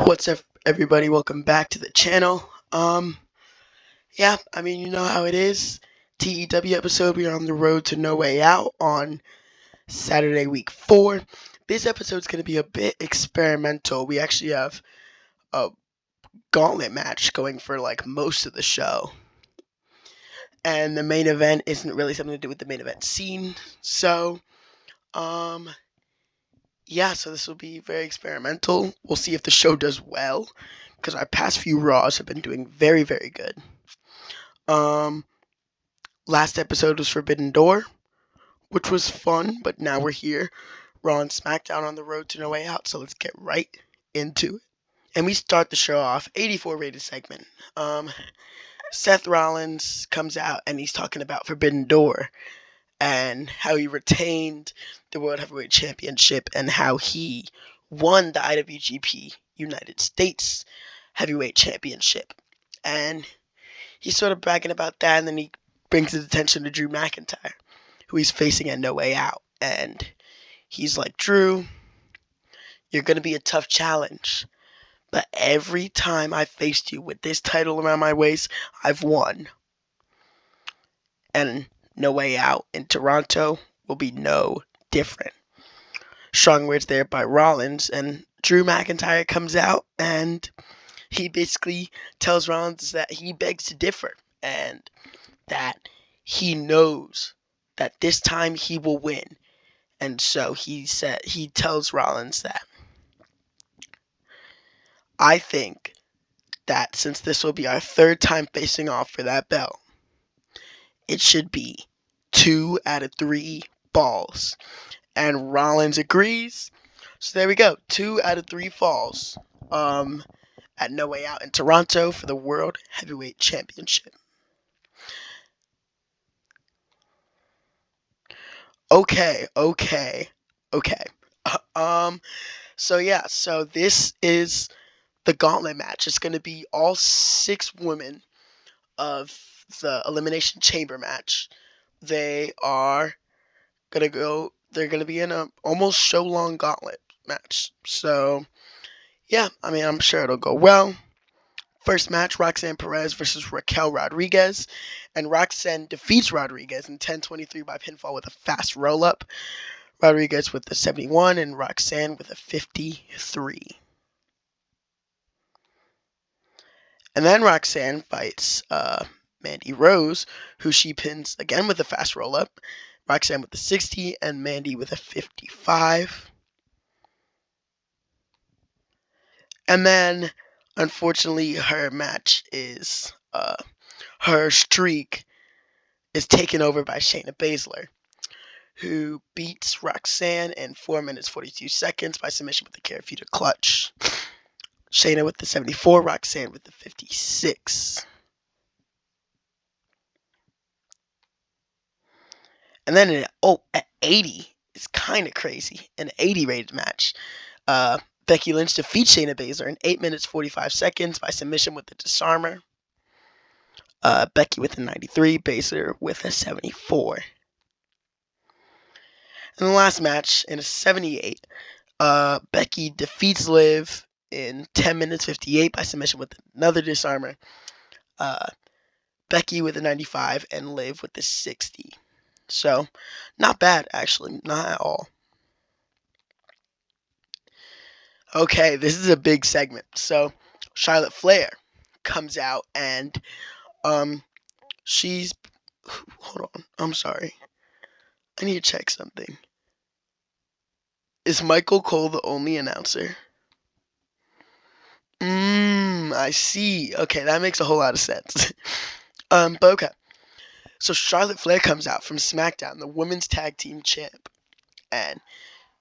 What's up, everybody? Welcome back to the channel. Yeah, you know how it is. TEW episode, we are on the road to No Way Out on Saturday, week 4. This episode's going to be a bit experimental. We actually have a gauntlet match going for, most of the show. And the main event isn't really something to do with the main event scene. So, yeah, so this will be very experimental. We'll see if the show does well, because our past few Raws have been doing very, very good. Last episode was Forbidden Door, which was fun, but now we're here. Raw and SmackDown on the road to No Way Out, so let's get right into it. And we start the show off, 84 rated segment. Seth Rollins comes out and he's talking about Forbidden Door and how he retained the World Heavyweight Championship and how he won the IWGP United States Heavyweight Championship. And he's sort of bragging about that, and then he brings his attention to Drew McIntyre, who he's facing at No Way Out. And he's like, Drew, you're going to be a tough challenge. But every time I faced you with this title around my waist, I've won. And No Way Out in Toronto will be no different. Strong words there by Rollins, and Drew McIntyre comes out and he basically tells Rollins that he begs to differ and that he knows that this time he will win. And so he tells Rollins that I think that since this will be our third time facing off for that belt, it should be 2 out of 3 falls. And Rollins agrees. So there we go. 2 out of 3 falls at No Way Out in Toronto for the World Heavyweight Championship. Okay. So this is the gauntlet match. It's going to be all 6 women of the Elimination Chamber match. They're going to be in a almost show-long gauntlet match. So, yeah, I'm sure it'll go well. First match, Roxanne Perez versus Raquel Rodriguez. And Roxanne defeats Rodriguez in 10:23 by pinfall with a fast roll-up. Rodriguez with the 71 and Roxanne with a 53. And then Roxanne fights Mandy Rose, who she pins again with a fast roll-up. Roxanne with the 60 and Mandy with a 55. And then, unfortunately, her streak is taken over by Shayna Baszler, who beats Roxanne in 4 minutes 42 seconds by submission with the Karafuda clutch. Shayna with the 74, Roxanne with the 56. And then at 80, it's kind of crazy. An 80 rated match. Becky Lynch defeats Shayna Baszler in 8 minutes 45 seconds by submission with the disarmer. Becky with a 93, Baszler with a 74. In the last match, in a 78, Becky defeats Liv in 10 minutes 58 by submission with another disarmer. Becky with a 95 and Liv with the 60. So, not bad, actually. Not at all. Okay, this is a big segment. So, Charlotte Flair comes out and hold on, I'm sorry. I need to check something. Is Michael Cole the only announcer? I see. Okay, that makes a whole lot of sense. But okay. So Charlotte Flair comes out from SmackDown, the women's tag team champ, and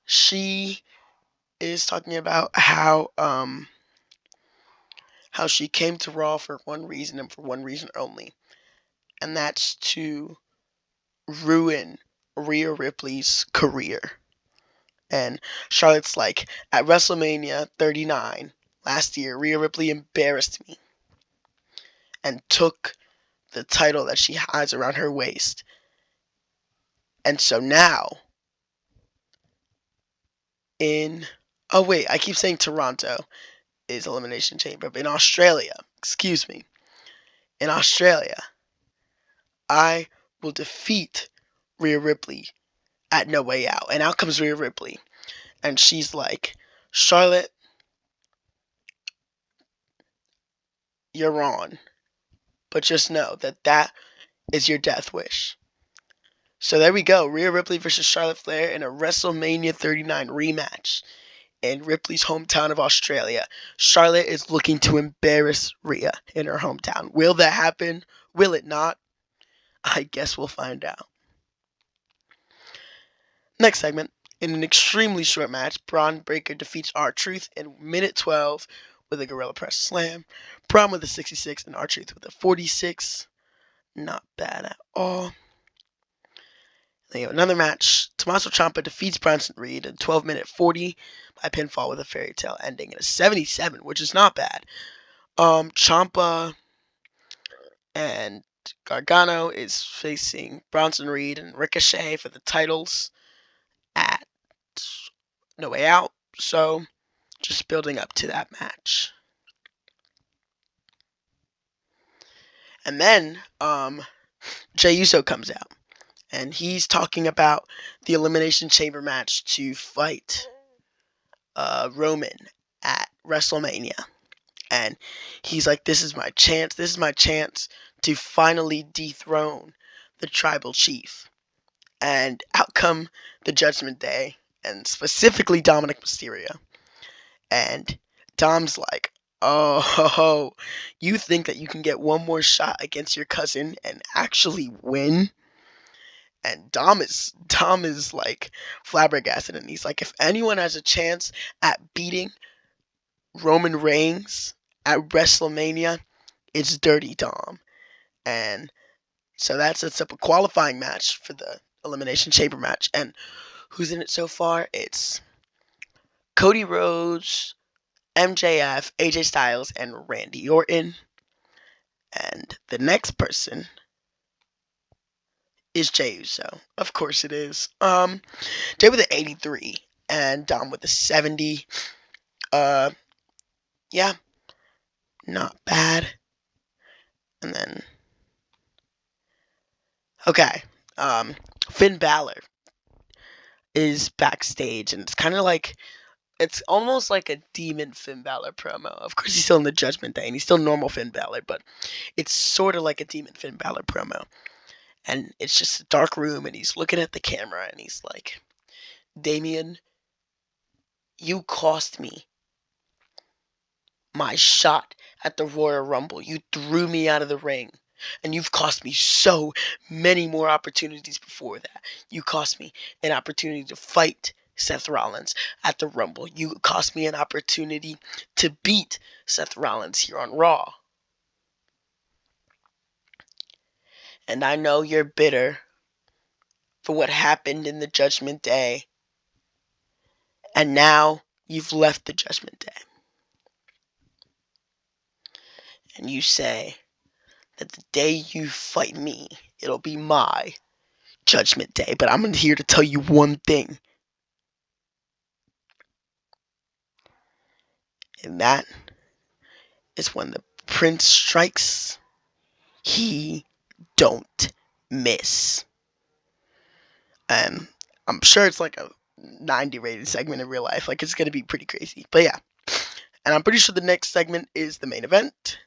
she is talking about how she came to Raw for one reason and for one reason only, and that's to ruin Rhea Ripley's career. And Charlotte's like, at WrestleMania 39 last year, Rhea Ripley embarrassed me and took the title that she has around her waist. And so now, I keep saying Toronto. is Elimination Chamber. But in Australia, in Australia, I will defeat Rhea Ripley at No Way Out. And out comes Rhea Ripley. And she's like, Charlotte, you're on. But just know that that is your death wish. So there we go. Rhea Ripley versus Charlotte Flair in a WrestleMania 39 rematch in Ripley's hometown of Australia. Charlotte is looking to embarrass Rhea in her hometown. Will that happen? Will it not? I guess we'll find out. Next segment. In an extremely short match, Braun Breaker defeats R-Truth in minute 12 with a Gorilla Press Slam. Braun with a 66 and R-Truth with a 46. Not bad at all. Then you have another match. Tommaso Ciampa defeats Bronson Reed in 12-minute 40 by pinfall with a fairy tale ending in a 77, which is not bad. Ciampa and Gargano is facing Bronson Reed and Ricochet for the titles at No Way Out. So, just building up to that match. And then, Jey Uso comes out. And he's talking about the Elimination Chamber match to fight Roman at WrestleMania. And he's like, this is my chance. This is my chance to finally dethrone the Tribal Chief. And out come the Judgment Day, and specifically Dominic Mysterio. And Dom's like, oh, you think that you can get one more shot against your cousin and actually win? And Dom is like flabbergasted, and he's like, if anyone has a chance at beating Roman Reigns at WrestleMania, it's Dirty Dom. And so that sets up a qualifying match for the Elimination Chamber match. And who's in it so far? It's Cody Rhodes, MJF, AJ Styles, and Randy Orton. And the next person is Jey Uso. Of course it is. Jey with an 83 and Dom with a 70. Yeah, not bad. And then, okay, Finn Balor is backstage, and it's kind of like, it's almost like a demon Finn Balor promo. Of course, he's still in the Judgment Day, and he's still normal Finn Balor, but it's sort of like a demon Finn Balor promo. And it's just a dark room, and he's looking at the camera, and he's like, Damian, you cost me my shot at the Royal Rumble. You threw me out of the ring. And you've cost me so many more opportunities before that. You cost me an opportunity to fight Seth Rollins at the Rumble. You cost me an opportunity to beat Seth Rollins here on Raw. And I know you're bitter for what happened in the Judgment Day. And now you've left the Judgment Day. And you say that the day you fight me, it'll be my Judgment Day. But I'm here to tell you one thing. And that is when the Prince strikes, he don't miss. And I'm sure it's like a 90 rated segment in real life. Like, it's going to be pretty crazy. But yeah. And I'm pretty sure the next segment is the main event.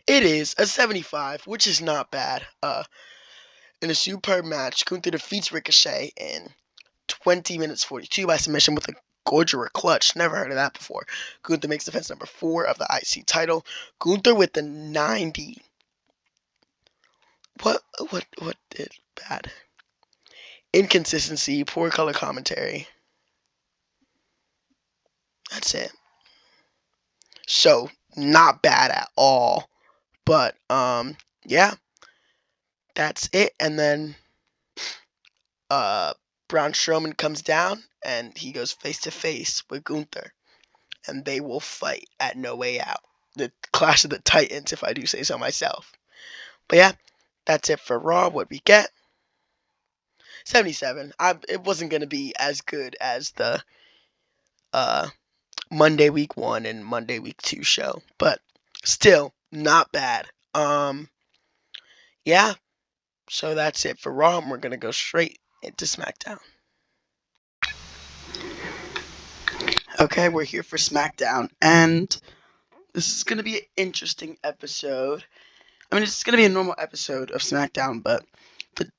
It is a 75, which is not bad. In a superb match, Gunther defeats Ricochet in 20 minutes 42 by submission with a Gorgerer clutch. Never heard of that before. Gunther makes defense number 4 of the IC title. Gunther with the 90. What did bad? Inconsistency, poor color commentary. That's it. So, not bad at all. But, yeah. That's it. And then, Braun Strowman comes down, and he goes face to face with Gunther. And they will fight at No Way Out. The Clash of the Titans, if I do say so myself. But yeah, that's it for Raw. What we get? 77. It wasn't going to be as good as the Monday week 1 and Monday week 2 show, but still not bad. Yeah, so that's it for Raw, and we're gonna go straight into SmackDown. Okay, we're here for SmackDown, and this is gonna be an interesting episode. I mean, it's gonna be a normal episode of SmackDown, but the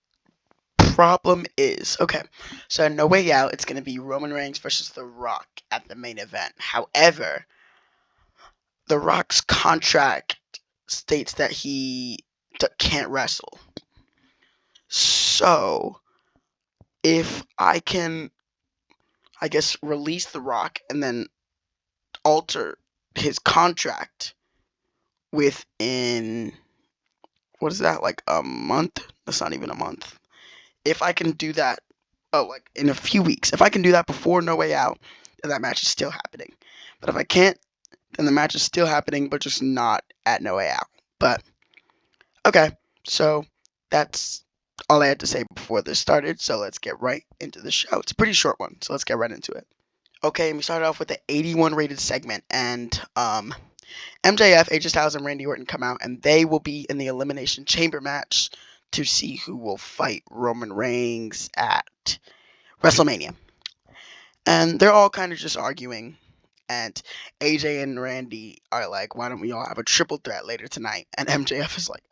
problem is, okay, so No Way Out, it's gonna be Roman Reigns versus The Rock at the main event. However, The Rock's contract states that he can't wrestle. So, if I can, I guess, release The Rock and then alter his contract within, what is that, like a month? That's not even a month. If I can do that, like in a few weeks, if I can do that before No Way Out, then that match is still happening. But if I can't, then the match is still happening, but just not at No Way Out. But, okay, so that's all I had to say before this started, so let's get right into the show. It's a pretty short one, so let's get right into it. Okay, we started off with the 81 rated segment, and MJF, AJ Styles, and Randy Orton come out, and they will be in the Elimination Chamber match to see who will fight Roman Reigns at WrestleMania. And they're all kind of just arguing, and AJ and Randy are like, why don't we all have a triple threat later tonight? And MJF is like,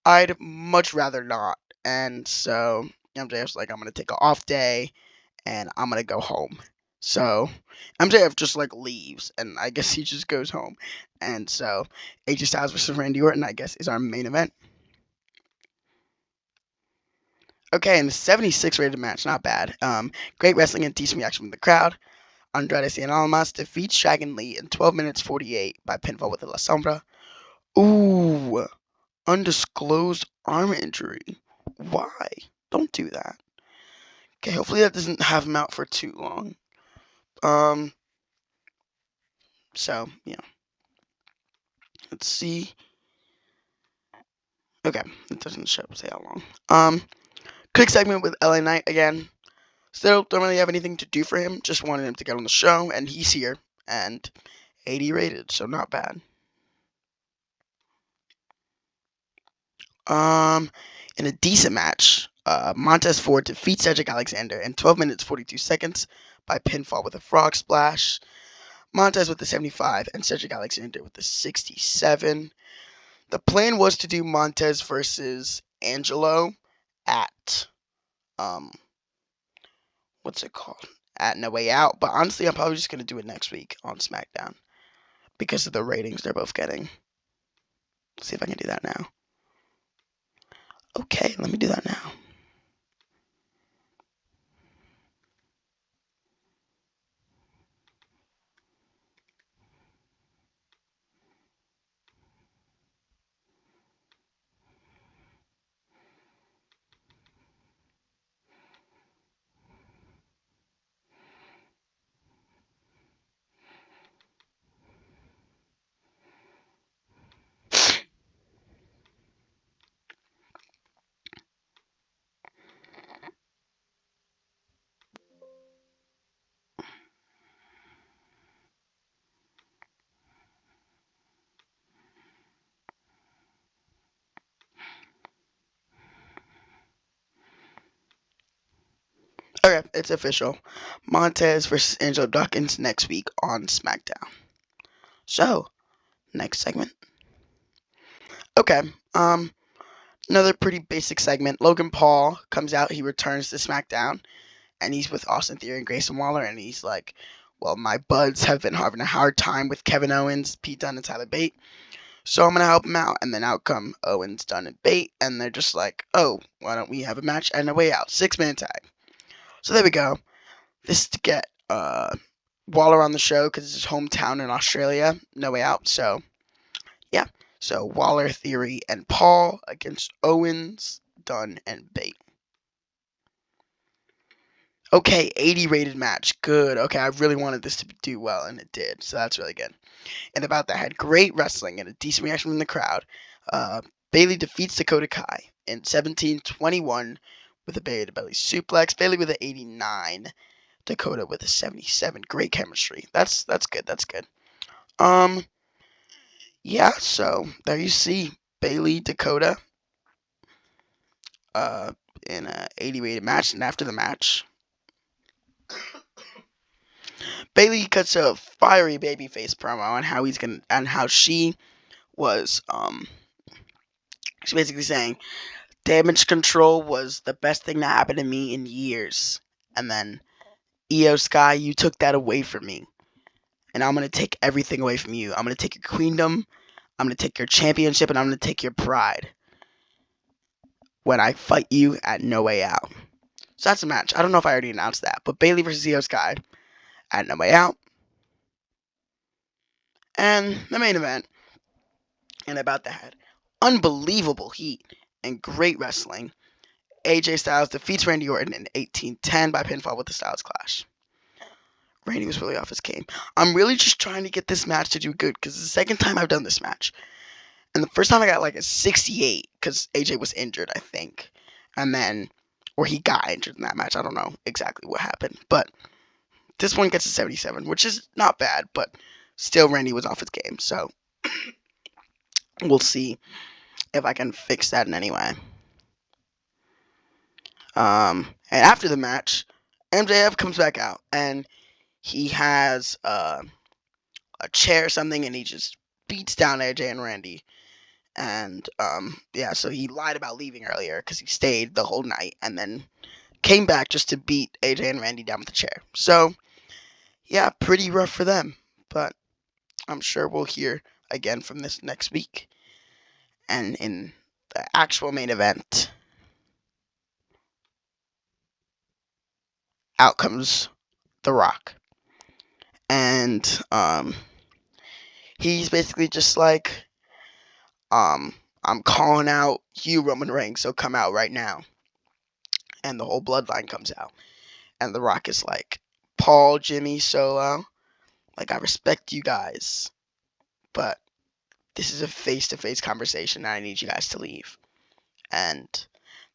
I'd much rather not. And so MJF's like, I'm going to take an off day, and I'm going to go home. So MJF just like leaves, and I guess he just goes home. And so AJ Styles versus Randy Orton, I guess, is our main event. Okay, in the 76 rated match, not bad. Great wrestling and decent reaction from the crowd. Andrade Cien Almas defeats Dragon Lee in 12 minutes 48 by pinfall with a La Sombra. Ooh, undisclosed arm injury. Why? Don't do that. Okay, hopefully that doesn't have him out for too long. So, yeah. Let's see. Okay, it doesn't say how long. Quick segment with LA Knight again. Still don't really have anything to do for him. Just wanted him to get on the show, and he's here. And 80 rated, so not bad. In a decent match, Montez Ford defeats Cedric Alexander in 12 minutes 42 seconds by pinfall with a frog splash. Montez with the 75 and Cedric Alexander with the 67. The plan was to do Montez versus Angelo at what's it called? At No Way Out, but honestly I'm probably just gonna do it next week on SmackDown because of the ratings they're both getting. Let's see if I can do that now. Okay, let me do that now. Okay, it's official. Montez versus Angelo Dawkins next week on SmackDown. So, next segment. Okay, another pretty basic segment. Logan Paul comes out, he returns to SmackDown, and he's with Austin Theory and Grayson Waller, and he's like, well, my buds have been having a hard time with Kevin Owens, Pete Dunne, and Tyler Bate, so I'm going to help him out. And then out come Owens, Dunne, and Bate, and they're just like, oh, why don't we have a match and a way out? 6-man tag. So there we go. This is to get Waller on the show because it's his hometown in Australia. No Way Out. So, yeah. So, Waller, Theory, and Paul against Owens, Dunne, and Bate. Okay, 80 rated match. Good. Okay, I really wanted this to do well, and it did. So that's really good. And about that, had great wrestling and a decent reaction from the crowd. Bailey defeats Dakota Kai in 17-21 with a belly-to-belly suplex. Bailey with an 89 Dakota with a 77. Great chemistry. That's good. That's good. Um, yeah. So there you see Bailey, Dakota, uh, in a 80-rated match, and after the match, Bailey cuts a fiery babyface promo on how he's gonna and how she was she's basically saying damage control was the best thing that happened to me in years, and then Io Sky, you took that away from me, and I'm gonna take everything away from you. I'm gonna take your queendom, I'm gonna take your championship, and I'm gonna take your pride when I fight you at No Way Out. So that's a match. I don't know if I already announced that, but Bailey versus Io Sky at No Way Out. And the main event, and about that, unbelievable heat and great wrestling. AJ Styles defeats Randy Orton in 1810 by pinfall with the Styles Clash. Randy was really off his game. I'm really just trying to get this match to do good because it's the second time I've done this match. And the first time I got like a 68 because AJ was injured, I think. And then, or he got injured in that match. I don't know exactly what happened. But this one gets a 77, which is not bad. But still, Randy was off his game. So we'll see if I can fix that in any way. And after the match, MJF comes back out. And he has a chair or something. And he just beats down AJ and Randy. And yeah, so he lied about leaving earlier because he stayed the whole night and then came back just to beat AJ and Randy down with the chair. So yeah, pretty rough for them, but I'm sure we'll hear again from this next week. And in the actual main event, out comes The Rock, and he's basically just like, I'm calling out you, Roman Reigns, so come out right now. And the whole bloodline comes out. And The Rock is like, Paul, Jimmy, Solo, like, I respect you guys, but this is a face-to-face conversation and I need you guys to leave. And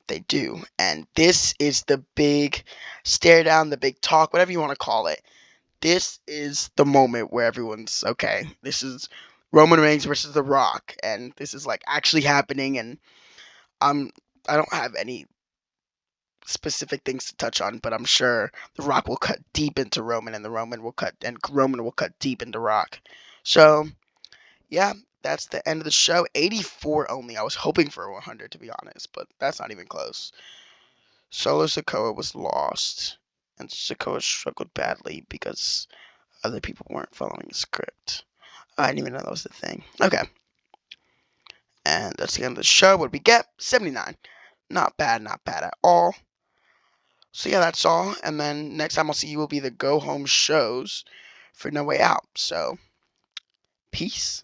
they do. And this is the big stare down, the big talk, whatever you want to call it. This is the moment where everyone's, okay, this is Roman Reigns versus The Rock. And this is, like, actually happening. And I don't have any specific things to touch on, but I'm sure The Rock will cut deep into Roman, and Roman will cut deep into Rock. So yeah, that's the end of the show. 84 only. I was hoping for 100 to be honest, but that's not even close. Solo Sikoa was lost, and Sikoa struggled badly because other people weren't following the script. I didn't even know that was the thing. Okay. And that's the end of the show. What did we get? 79. Not bad at all. So yeah, that's all. And then next time I'll see you will be the go home shows for No Way Out. So, peace.